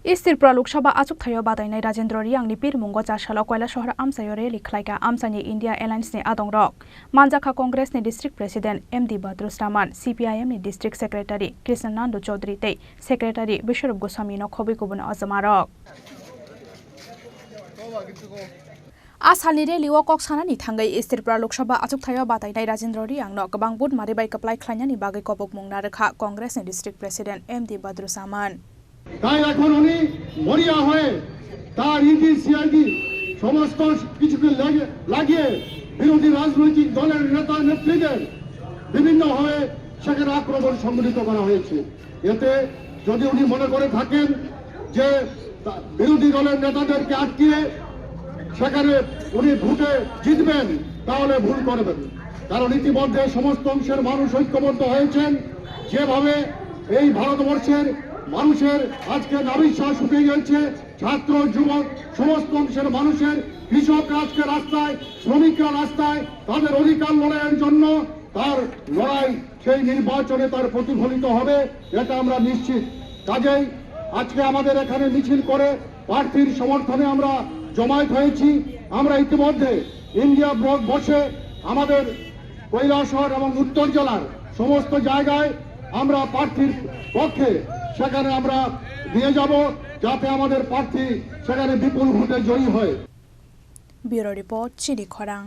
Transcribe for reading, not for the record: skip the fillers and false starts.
East Tripura Lok Sabha achuk thayo badainai Rajendra Riangni Pirmungo Chashala Koilashahar Amsayo rally khlaika Amsani India Alliance ni Adongrok Manjakha Congress ni District President MD Badrus Rahman CPIM ni District Secretary Krishnanand Chaudhary tei Secretary Biswarup Goswami no khobi kubun azamarok Asalni rally o kok sanani thangai East Tripura Lok Sabha achuk thayo badainai Rajendra Riangno gobang bud maribai kaplai khlainani bagai kopok mungna rekha Congress ni District President MD Badrus Rahman তাই এখন উনি মরিয়া হয়ে তার ED CID সমস্ত কিছুকে লাগিয়ে বিরোধী রাজনৈতিক দলের নেতা নেত্রীদের বিভিন্নভাবে সেখানে আক্রমণ সংঘটিত করা হয়েছে। এতে যদি উনি মনে করে থাকেন যে বিরোধী দলের নেতাদেরকে আটকিয়ে সেখানে উনি ভোটে জিতবেন তাহলে ভুল করবেন, কারণ ইতিমধ্যে সমস্ত অংশের মানুষ ঐক্যবদ্ধ হয়েছেন। যেভাবে এই ভারতবর্ষের মানুষের আজকে নাবিশ্বাস উঠে গেছে, ছাত্র যুবক সমস্ত অংশের মানুষের, কৃষকরা আজকে রাস্তায়, শ্রমিকরা রাস্তায় তাদের অধিকার লড়াইয়ের জন্য তার লড়াই সেই নির্বাচনে তার প্রতিফলিত হবে, এটা আমরা নিশ্চিত। কাজেই আজকে আমাদের এখানে মিছিল করে প্রার্থীর সমর্থনে আমরা জমায়েত হয়েছি। আমরা ইতিমধ্যে ইন্ডিয়া ব্লক বসে আমাদের কৈলাসহর এবং উত্তর জেলার সমস্ত জায়গায় আমরা প্রার্থীর পক্ষে সেখানে আমরা নিয়ে যাব, যাতে আমাদের প্রার্থী সেখানে বিপুল ভোটে জয়ী হয়। ব্যুরো রিপোর্ট চিনি খরাং।